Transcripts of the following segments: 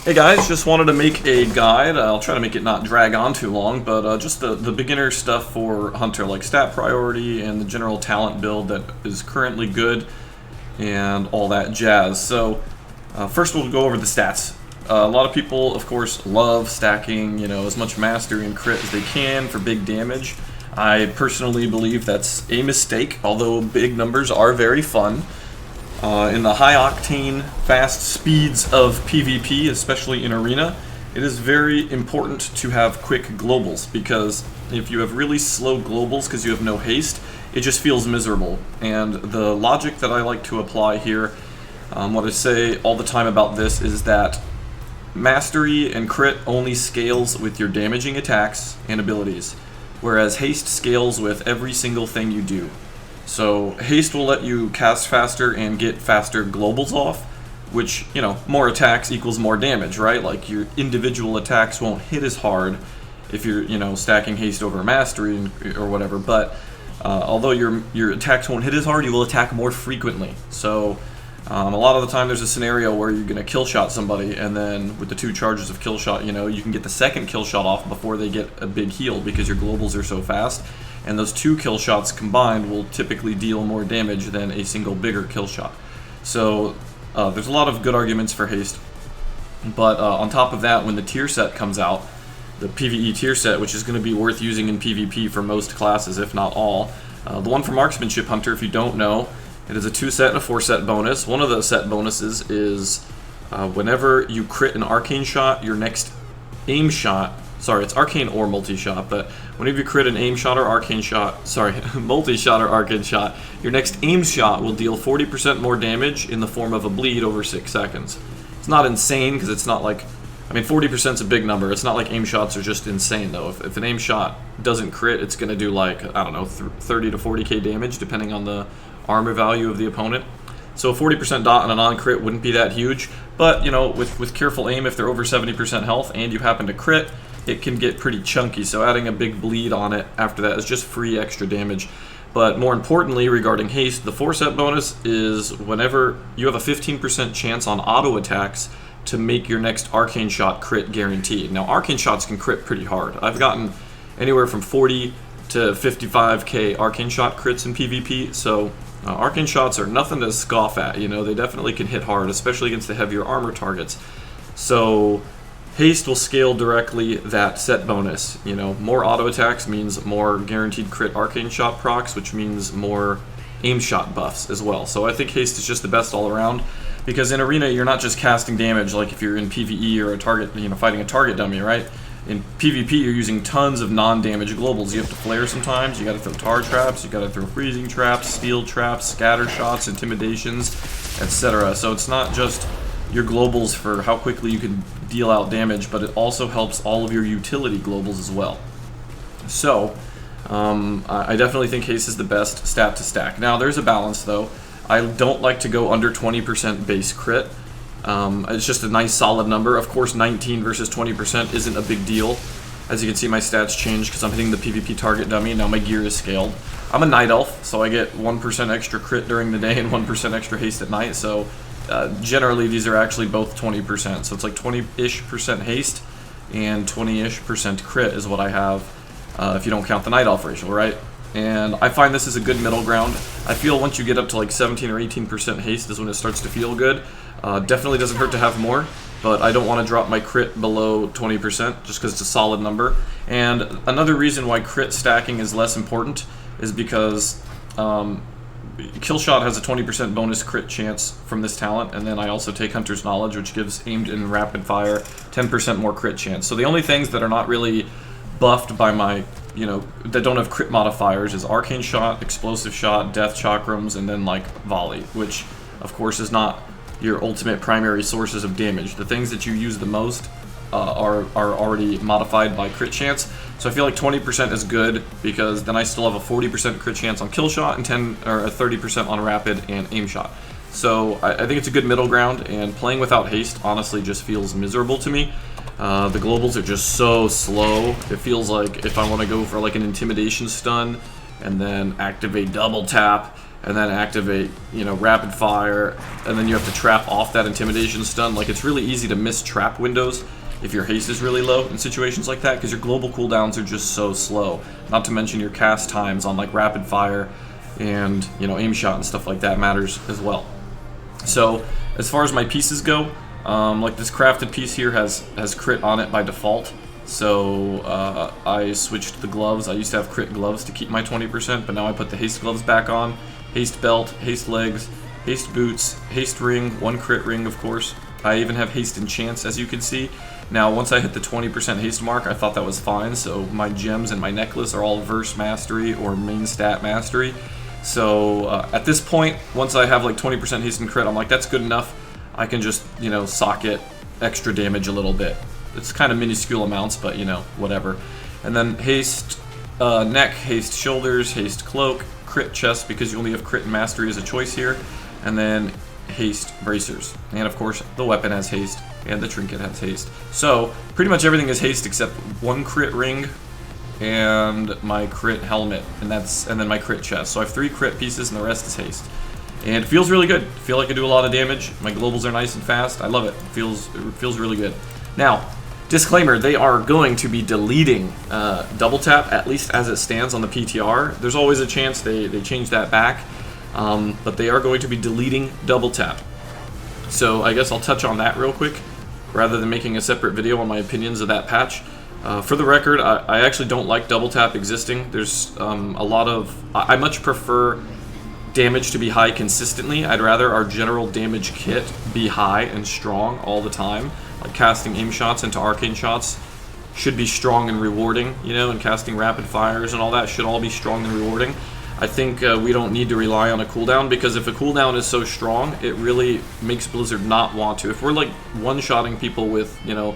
Hey guys, just wanted to make a guide. I'll try to make it not drag on too long, but just the beginner stuff for Hunter, like stat priority and the general talent build that is currently good and all that jazz. So first we'll go over the stats. A lot of people, of course, love stacking, as much mastery and crit as they can for big damage. I personally believe that's a mistake, although big numbers are very fun. In the high-octane, fast speeds of PvP, especially in Arena, it is very important to have quick globals, because if you have really slow globals because you have no haste, it just feels miserable. And the logic that I like to apply here, what I say all the time about this, is that mastery and crit only scales with your damaging attacks and abilities, whereas haste scales with every single thing you do. So haste will let you cast faster and get faster globals off, which, more attacks equals more damage, right? Like your individual attacks won't hit as hard if you're, stacking haste over mastery or whatever, but although your attacks won't hit as hard, you will attack more frequently. So a lot of the time there's a scenario where you're going to kill shot somebody, and then with the 2 charges of kill shot, you can get the second kill shot off before they get a big heal because your globals are so fast. And those 2 kill shots combined will typically deal more damage than a single bigger kill shot. So there's a lot of good arguments for haste. But on top of that, when the tier set comes out, the PvE tier set, which is going to be worth using in PvP for most classes, if not all, the one for Marksmanship Hunter, if you don't know, it is a 2-set and a 4-set bonus. One of the set bonuses is whenever you crit an arcane shot, your next aim shot, sorry, it's arcane or multi-shot, but whenever you crit an aim shot or arcane shot, sorry, multi-shot or arcane shot, your next aim shot will deal 40% more damage in the form of a bleed over 6 seconds. It's not insane, because it's not like, 40% is a big number. It's not like aim shots are just insane, though. If an aim shot doesn't crit, it's going to do, 30 to 40k damage, depending on the armor value of the opponent. So a 40% dot on a non-crit wouldn't be that huge, but, with careful aim, if they're over 70% health and you happen to crit, it can get pretty chunky, so adding a big bleed on it after that is just free extra damage. But more importantly, regarding haste, the 4-set bonus is whenever you have a 15% chance on auto attacks to make your next arcane shot crit guaranteed. Now, arcane shots can crit pretty hard. I've gotten anywhere from 40 to 55k arcane shot crits in PvP, so arcane shots are nothing to scoff at. They definitely can hit hard, especially against the heavier armor targets. So haste will scale directly that set bonus. More auto attacks means more guaranteed crit arcane shot procs, which means more aim shot buffs as well. So I think haste is just the best all around, because in Arena you're not just casting damage like if you're in PvE or a target, fighting a target dummy, right? In PvP you're using tons of non-damage globals. You have to flare sometimes, you gotta throw tar traps, you gotta throw freezing traps, steel traps, scatter shots, intimidations, etc. So it's not just your globals for how quickly you can deal out damage, but it also helps all of your utility globals as well. So I definitely think haste is the best stat to stack. Now there's a balance though. I don't like to go under 20% base crit. It's just a nice solid number. Of course 19 versus 20% isn't a big deal. As you can see, my stats change because I'm hitting the PvP target dummy. Now my gear is scaled. I'm a night elf, so I get 1% extra crit during the day and 1% extra haste at night, so generally these are actually both 20%, so it's like 20-ish% haste and 20-ish% crit is what I have if you don't count the night elf ratio, right? And I find this is a good middle ground. I feel once you get up to like 17 or 18% haste is when it starts to feel good. Definitely doesn't hurt to have more, but I don't want to drop my crit below 20% just because it's a solid number. And another reason why crit stacking is less important is because Killshot has a 20% bonus crit chance from this talent, and then I also take Hunter's Knowledge, which gives aimed and rapid fire 10% more crit chance. So the only things that are not really buffed by my, that don't have crit modifiers is Arcane Shot, Explosive Shot, Death Chakrams, and then Volley, which of course is not your ultimate primary sources of damage. The things that you use the most are already modified by crit chance. So I feel like 20% is good, because then I still have a 40% crit chance on kill shot and 30% on rapid and aim shot. So I think it's a good middle ground, and playing without haste honestly just feels miserable to me. The globals are just so slow. It feels like if I want to go for like an intimidation stun and then activate double tap and then activate, you know, rapid fire, and then you have to trap off that intimidation stun. Like, it's really easy to miss trap windows if your haste is really low in situations like that, because your global cooldowns are just so slow. Not to mention your cast times on like rapid fire and, you know, aim shot and stuff like that matters as well. So as far as my pieces go, like this crafted piece here has crit on it by default. So I switched the gloves. I used to have crit gloves to keep my 20%, but now I put the haste gloves back on. Haste belt, haste legs, haste boots, haste ring, 1 crit ring of course. I even have haste enchants, as you can see. Now once I hit the 20% haste mark, I thought that was fine, so my gems and my necklace are all verse mastery or main stat mastery. So at this point, once I have like 20% haste and crit, I'm like, that's good enough. I can just, you know, socket extra damage a little bit. It's kind of minuscule amounts, but you know, whatever. And then haste neck, haste shoulders, haste cloak, crit chest because you only have crit and mastery as a choice here, and then haste bracers. And of course, the weapon has haste and the trinket has haste. So pretty much everything is haste except 1 crit ring and my crit helmet, and then my crit chest. So I have 3 crit pieces and the rest is haste. And it feels really good. I feel like I do a lot of damage. My globals are nice and fast. I love it. It feels really good. Now, disclaimer, they are going to be deleting double tap, at least as it stands on the PTR. There's always a chance they change that back, but they are going to be deleting double tap. So I guess I'll touch on that real quick, rather than making a separate video on my opinions of that patch. For the record, I actually don't like double tap existing. There's a lot of... I much prefer damage to be high consistently. I'd rather our general damage kit be high and strong all the time. Like casting aim shots into arcane shots should be strong and rewarding, you know, and casting rapid fires and all that should all be strong and rewarding. I think we don't need to rely on a cooldown, because if a cooldown is so strong, it really makes Blizzard not want to. If we're like one-shotting people with, you know,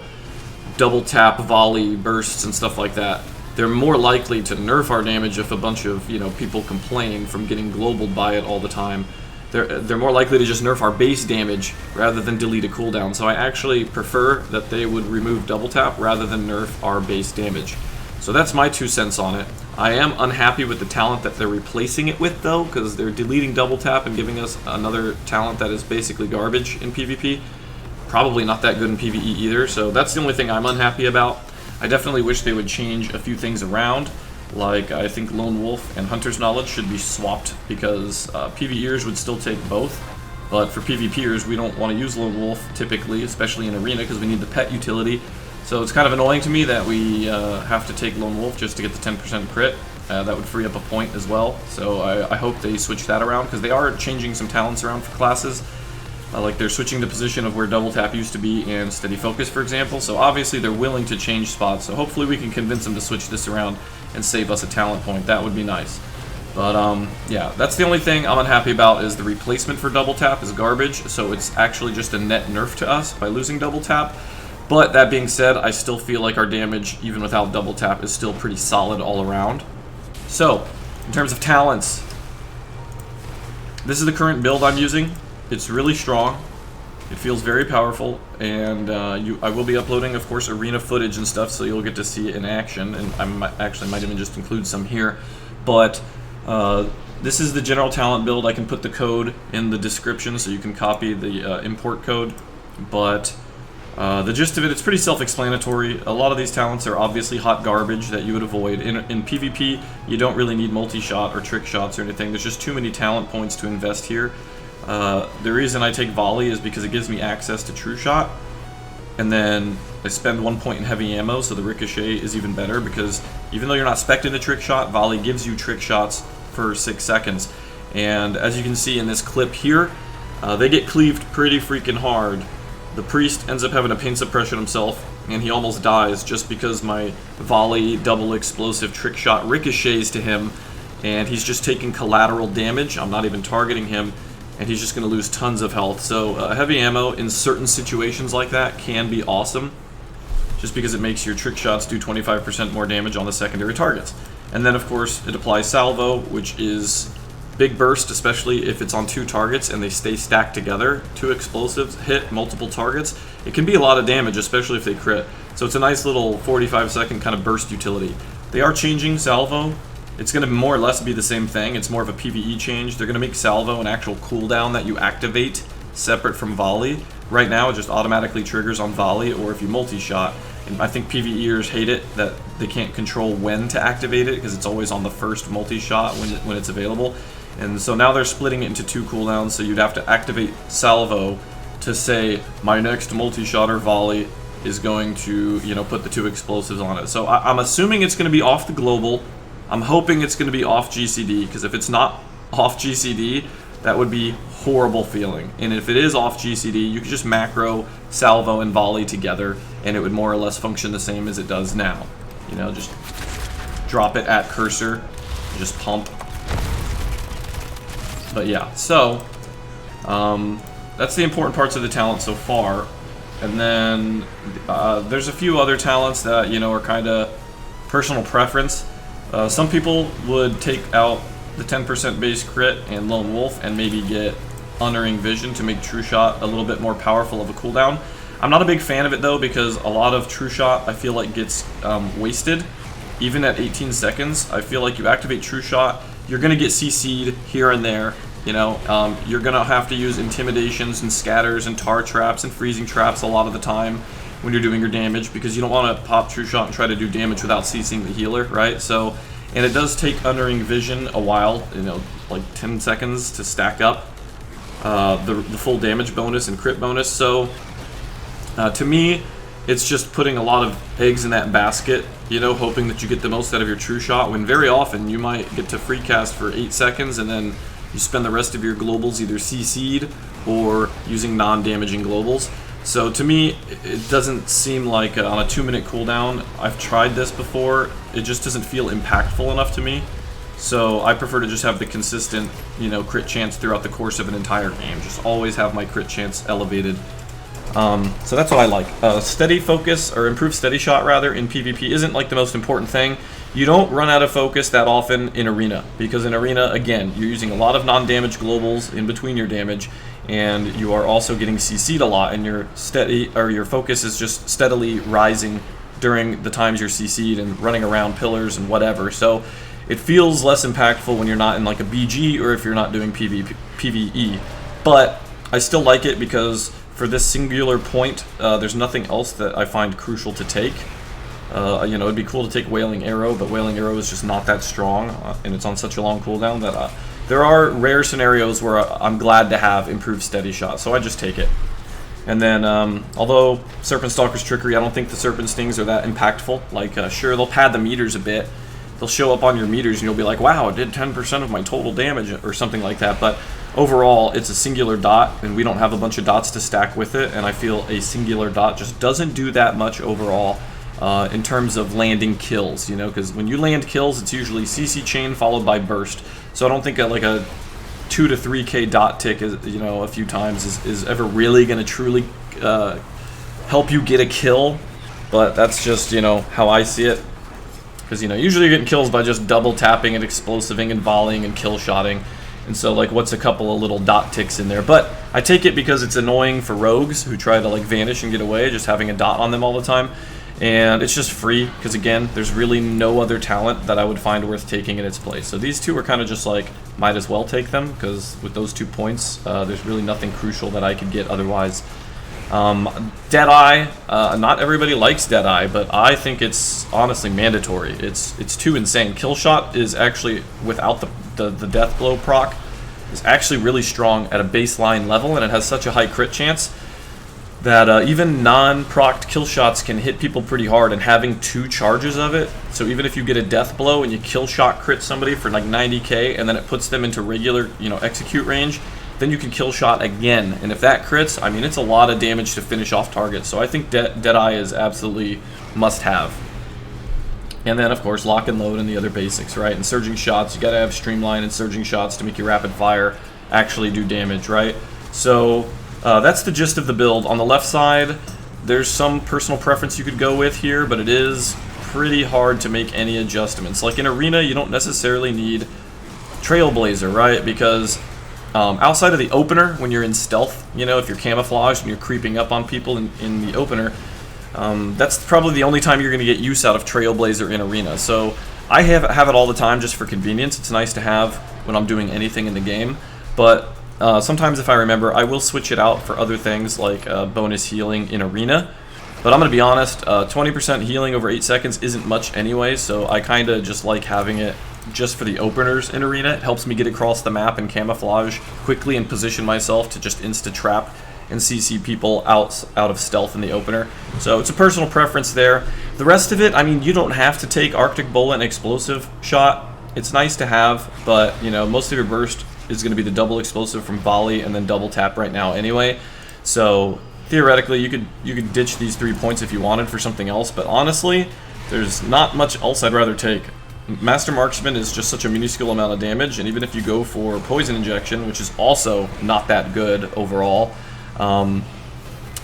double tap, volley, bursts and stuff like that, they're more likely to nerf our damage if a bunch of, you know, people complain from getting globaled by it all the time. They're more likely to just nerf our base damage rather than delete a cooldown. So I actually prefer that they would remove double tap rather than nerf our base damage. So that's my 2 cents on it. I am unhappy with the talent that they're replacing it with, though, because they're deleting double tap and giving us another talent that is basically garbage in PvP. Probably not that good in PvE either, so that's the only thing I'm unhappy about. I definitely wish they would change a few things around. Like, I think Lone Wolf and Hunter's Knowledge should be swapped, because PvEers would still take both. But for PvPers, we don't want to use Lone Wolf typically, especially in Arena, because we need the pet utility. So it's kind of annoying to me that we have to take Lone Wolf just to get the 10% crit. That would free up a point as well. So I hope they switch that around, because they are changing some talents around for classes. Like they're switching the position of where double tap used to be and steady focus, for example. So obviously they're willing to change spots. So hopefully we can convince them to switch this around and save us a talent point. That would be nice. But yeah, that's the only thing I'm unhappy about, is the replacement for double tap is garbage. So it's actually just a net nerf to us by losing double tap. But that being said, I still feel like our damage, even without double tap, is still pretty solid all around. So, in terms of talents, this is the current build I'm using. It's really strong. It feels very powerful, and I will be uploading, of course, arena footage and stuff, so you'll get to see it in action, and I actually might even just include some here. But this is the general talent build. I can put the code in the description so you can copy the import code, but the gist of it, it's pretty self-explanatory. A lot of these talents are obviously hot garbage that you would avoid. In PvP, you don't really need multi-shot or trick shots or anything. There's just too many talent points to invest here. The reason I take volley is because it gives me access to true shot, and then I spend 1 point in heavy ammo, so the ricochet is even better, because even though you're not spec'ing the trick shot, volley gives you trick shots for 6 seconds. And as you can see in this clip here, they get cleaved pretty freaking hard. The priest ends up having a pain suppression himself, and he almost dies just because my volley double explosive trick shot ricochets to him, and he's just taking collateral damage. I'm not even targeting him, and he's just going to lose tons of health. So heavy ammo in certain situations like that can be awesome, just because it makes your trick shots do 25% more damage on the secondary targets. And then of course it applies salvo, which is big burst, especially if it's on 2 targets and they stay stacked together. 2 explosives hit multiple targets. It can be a lot of damage, especially if they crit. So it's a nice little 45-second kind of burst utility. They are changing salvo it's going to more or less be the same thing. It's more of a PvE change. They're going to make salvo an actual cooldown that you activate separate from volley. Right now it just automatically triggers on volley or if you multi-shot. And I think PvEers hate it that they can't control when to activate it because it's always on the first multi-shot when it's available. And so now they're splitting it into 2 cooldowns, so you'd have to activate salvo to say my next multi-shot or volley is going to, you know, put the 2 explosives on it. So I'm assuming it's going to be off the global. I'm hoping it's going to be off GCD, because if it's not off GCD, that would be horrible feeling. And if it is off GCD, you could just macro, salvo, and volley together, and it would more or less function the same as it does now. You know, just drop it at cursor, just pump. But yeah, so that's the important parts of the talent so far. And then there's a few other talents that, you know, are kind of personal preference. Some people would take out the 10% base crit and Lone Wolf and maybe get Unerring Vision to make True Shot a little bit more powerful of a cooldown. I'm not a big fan of it though, because a lot of True Shot I feel like gets wasted. Even at 18 seconds, I feel like you activate True Shot, you're going to get CC'd here and there. You know, you're going to have to use intimidations and scatters and tar traps and freezing traps a lot of the time when you're doing your damage, because you don't want to pop True Shot and try to do damage without CCing the healer, right? So, and it does take Unerring Vision a while, you know, like 10 seconds to stack up the full damage bonus and crit bonus. So, to me, it's just putting a lot of eggs in that basket, you know, hoping that you get the most out of your True Shot, when very often you might get to free cast for 8 seconds and then you spend the rest of your globals either CC'd or using non-damaging globals. So to me, it doesn't seem like on a 2-minute cooldown. I've tried this before. It just doesn't feel impactful enough to me. So I prefer to just have the consistent, you know, crit chance throughout the course of an entire game. Just always have my crit chance elevated. So that's what I like. Steady focus, or improved steady shot rather, in PvP isn't like the most important thing. You don't run out of focus that often in Arena, because in Arena, again, you're using a lot of non-damage globals in between your damage, and you are also getting CC'd a lot, and your focus is just steadily rising during the times you're CC'd and running around pillars and whatever. So it feels less impactful when you're not in like a BG or if you're not doing PvE. But I still like it because for this singular point, there's nothing else that I find crucial to take. You know, it'd be cool to take Wailing Arrow, but Wailing Arrow is just not that strong, and it's on such a long cooldown that there are rare scenarios where I'm glad to have improved steady shot, so I just take it. And then, although Serpent Stalker's Trickery, I don't think the Serpent Stings are that impactful. Like, sure, they'll pad the meters a bit. They'll show up on your meters, and you'll be like, wow, it did 10% of my total damage, or something like that. But overall, it's a singular dot, and we don't have a bunch of dots to stack with it, and I feel a singular dot just doesn't do that much overall. In terms of landing kills, you know, because when you land kills, it's usually CC chain followed by burst. So I don't think like a 2 to 3k dot tick, is, you know, a few times is ever really going to truly help you get a kill. But that's just, you know, how I see it. Because, you know, usually you're getting kills by just double tapping and explosiving and volleying and kill shotting. And so, like, what's a couple of little dot ticks in there? But I take it because it's annoying for rogues who try to, like, vanish and get away, just having a dot on them all the time. And it's just free, because again, there's really no other talent that I would find worth taking in its place. So these two are kind of just like, might as well take them, because with those 2 points, there's really nothing crucial that I could get otherwise. Deadeye, not everybody likes Deadeye, but I think it's honestly mandatory. It's too insane. Killshot is actually, without the death blow proc, is actually really strong at a baseline level, and it has such a high crit chance that even non-procced kill shots can hit people pretty hard, and having 2 charges of it, so even if you get a death blow and you kill shot crit somebody for like 90k and then it puts them into regular, you know, execute range, then you can kill shot again, and if that crits, I mean, it's a lot of damage to finish off targets. So I think Deadeye is absolutely must have. And then of course lock and load and the other basics, right? And surging shots, you gotta have streamline and surging shots to make your rapid fire actually do damage, right? So that's the gist of the build. On the left side, there's some personal preference you could go with here, but it is pretty hard to make any adjustments. Like in Arena, you don't necessarily need Trailblazer, right? Because outside of the opener, when you're in stealth, you know, if you're camouflaged and you're creeping up on people in the opener, that's probably the only time you're going to get use out of Trailblazer in Arena. So I have it all the time just for convenience. It's nice to have when I'm doing anything in the game, but sometimes if I remember, I will switch it out for other things like bonus healing in Arena. But I'm going to be honest, 20% healing over 8 seconds isn't much anyway, so I kind of just like having it just for the openers in Arena. It helps me get across the map and camouflage quickly and position myself to just insta-trap and CC people out of stealth in the opener. So it's a personal preference there. The rest of it, I mean, you don't have to take Arctic Bullet and Explosive Shot. It's nice to have, but, you know, most of your burst is going to be the double explosive from volley and then double tap right now anyway. So theoretically, you could ditch these 3 points if you wanted for something else, but honestly, there's not much else I'd rather take. Master Marksman is just such a minuscule amount of damage, and even if you go for Poison Injection, which is also not that good overall,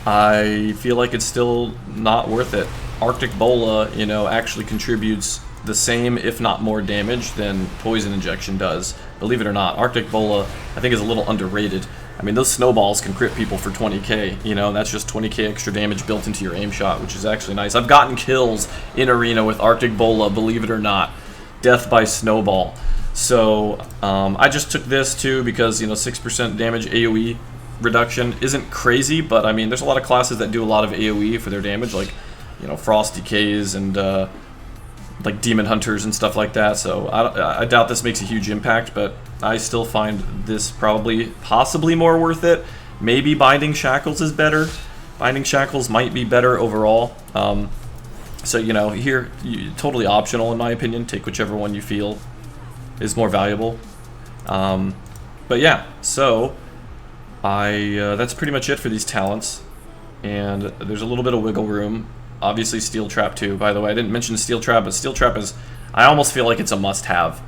I feel like it's still not worth it. Arctic Bola, you know, actually contributes the same, if not more damage than Poison Injection does. Believe it or not, Arctic Bola, I think, is a little underrated. I mean, those snowballs can crit people for 20k, you know, that's just 20k extra damage built into your aim shot, which is actually nice. I've gotten kills in Arena with Arctic Bola, believe it or not. Death by snowball. So, I just took this too because, you know, 6% damage AoE reduction isn't crazy, but I mean, there's a lot of classes that do a lot of AoE for their damage, like, you know, Frost Decays and, like Demon Hunters and stuff like that, so I doubt this makes a huge impact, but I still find this possibly more worth it. Maybe Binding Shackles is better. Binding Shackles might be better overall. So, you know, here, totally optional in my opinion. Take whichever one you feel is more valuable. But yeah, so that's pretty much it for these talents. And there's a little bit of wiggle room. Obviously Steel Trap too, by the way. I didn't mention Steel Trap, but Steel Trap is, I almost feel like it's a must-have.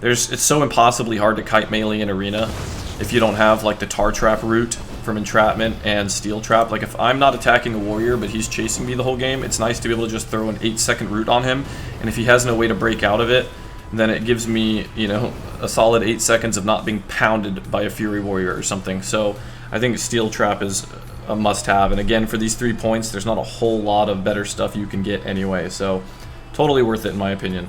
It's so impossibly hard to kite melee in Arena if you don't have like the Tar Trap route from Entrapment and Steel Trap. Like if I'm not attacking a warrior but he's chasing me the whole game, it's nice to be able to just throw an 8-second route on him, and if he has no way to break out of it, then it gives me, you know, a solid 8 seconds of not being pounded by a Fury Warrior or something. So I think Steel Trap is a must-have, and again, for these 3 points, there's not a whole lot of better stuff you can get anyway, so totally worth it in my opinion.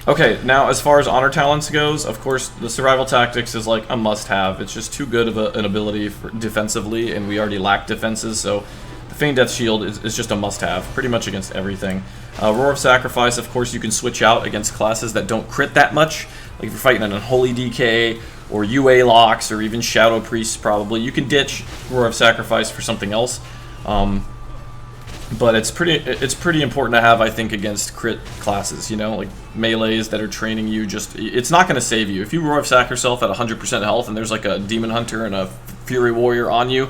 Okay, now as far as honor talents goes, of course, the survival tactics is like a must-have. It's just too good of an ability defensively, and we already lack defenses, so the Feign Death Shield is just a must-have, pretty much against everything. Roar of Sacrifice, of course, you can switch out against classes that don't crit that much, like if you're fighting an Unholy DK, or UA locks, or even Shadow Priests probably. You can ditch Roar of Sacrifice for something else. But it's pretty important to have, I think, against crit classes, you know, like melees that are training you. It's not going to save you. If you Roar of Sack yourself at 100% health and there's like a Demon Hunter and a Fury Warrior on you,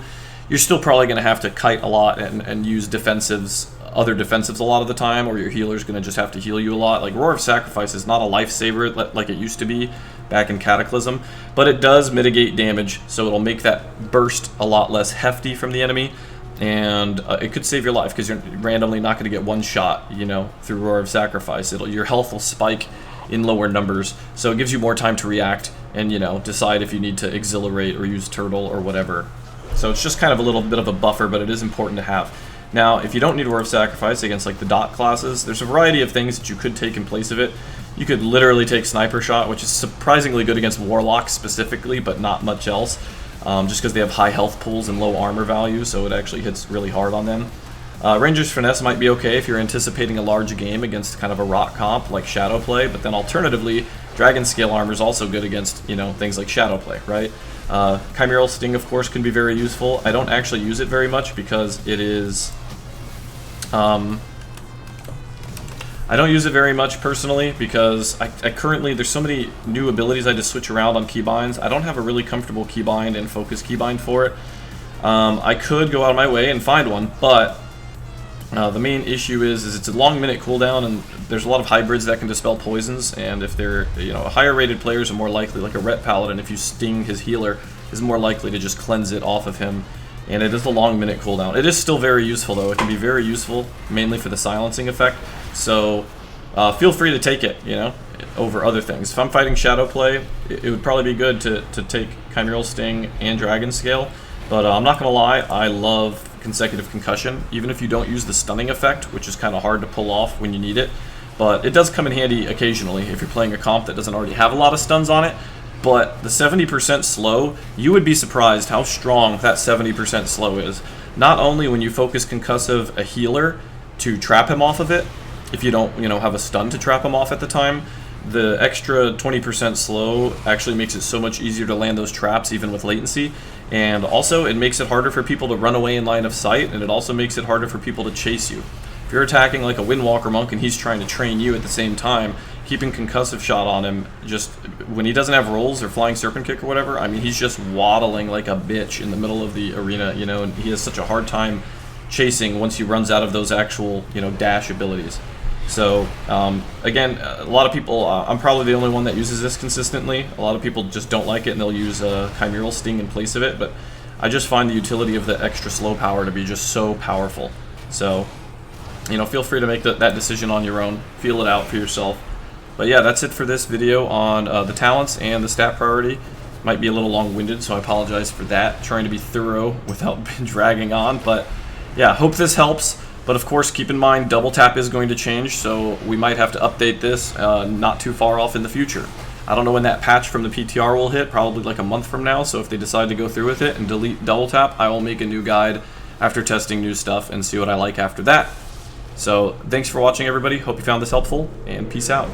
you're still probably going to have to kite a lot and use other defensives a lot of the time, or your healer's going to just have to heal you a lot. Like Roar of Sacrifice is not a lifesaver like it used to be back in Cataclysm, but it does mitigate damage, so it'll make that burst a lot less hefty from the enemy, and it could save your life because you're randomly not going to get one shot, you know, through Roar of Sacrifice. Your health will spike in lower numbers, so it gives you more time to react and, you know, decide if you need to exhilarate or use Turtle or whatever. So it's just kind of a little bit of a buffer, but it is important to have. Now, if you don't need Roar of Sacrifice against like the dot classes, there's a variety of things that you could take in place of it. You could literally take Sniper Shot, which is surprisingly good against Warlocks specifically, but not much else, just because they have high health pools and low armor value, so it actually hits really hard on them. Ranger's Finesse might be okay if you're anticipating a large game against kind of a rock comp like Shadowplay, but then alternatively, Dragon Scale Armor is also good against, you know, things like Shadowplay, right? Chimeral Sting, of course, can be very useful. I don't actually use it very much because it is... I don't use it very much personally because I currently, there's so many new abilities I just switch around on keybinds. I don't have a really comfortable keybind and focus keybind for it. I could go out of my way and find one, but the main issue is it's a long minute cooldown, and there's a lot of hybrids that can dispel poisons, and if they're, you know, higher rated players are more likely, like a Ret Paladin, if you sting his healer, is more likely to just cleanse it off of him. And it is a long minute cooldown. It is still very useful though. It can be very useful, mainly for the silencing effect. So feel free to take it, you know, over other things. If I'm fighting Shadowplay, it would probably be good to take Chimeral Sting and Dragon Scale. But I'm not gonna lie, I love Consecutive Concussion, even if you don't use the stunning effect, which is kind of hard to pull off when you need it. but it does come in handy occasionally if you're playing a comp that doesn't already have a lot of stuns on it. But the 70% slow, you would be surprised how strong that 70% slow is. Not only when you focus concussive a healer to trap him off of it, if you don't, have a stun to trap him off at the time, the extra 20% slow actually makes it so much easier to land those traps even with latency. And also it makes it harder for people to run away in line of sight, and it also makes it harder for people to chase you. If you're attacking like a Windwalker monk and he's trying to train you at the same time, keeping concussive shot on him, just when he doesn't have rolls or flying serpent kick or whatever, I mean, he's just waddling like a bitch in the middle of the arena, and he has such a hard time chasing once he runs out of those actual, dash abilities. So, again, a lot of people, I'm probably the only one that uses this consistently. A lot of people just don't like it and they'll use a Chimeral Sting in place of it, but I just find the utility of the extra slow power to be just so powerful. So, feel free to make that decision on your own. Feel it out for yourself. But yeah, that's it for this video on the talents and the stat priority. Might be a little long-winded, so I apologize for that. Trying to be thorough without dragging on, but yeah, hope this helps. But of course, keep in mind, double tap is going to change, so we might have to update this not too far off in the future. I don't know when that patch from the PTR will hit, probably like a month from now, so if they decide to go through with it and delete double tap, I will make a new guide after testing new stuff and see what I like after that. So, thanks for watching, everybody. Hope you found this helpful, and peace out.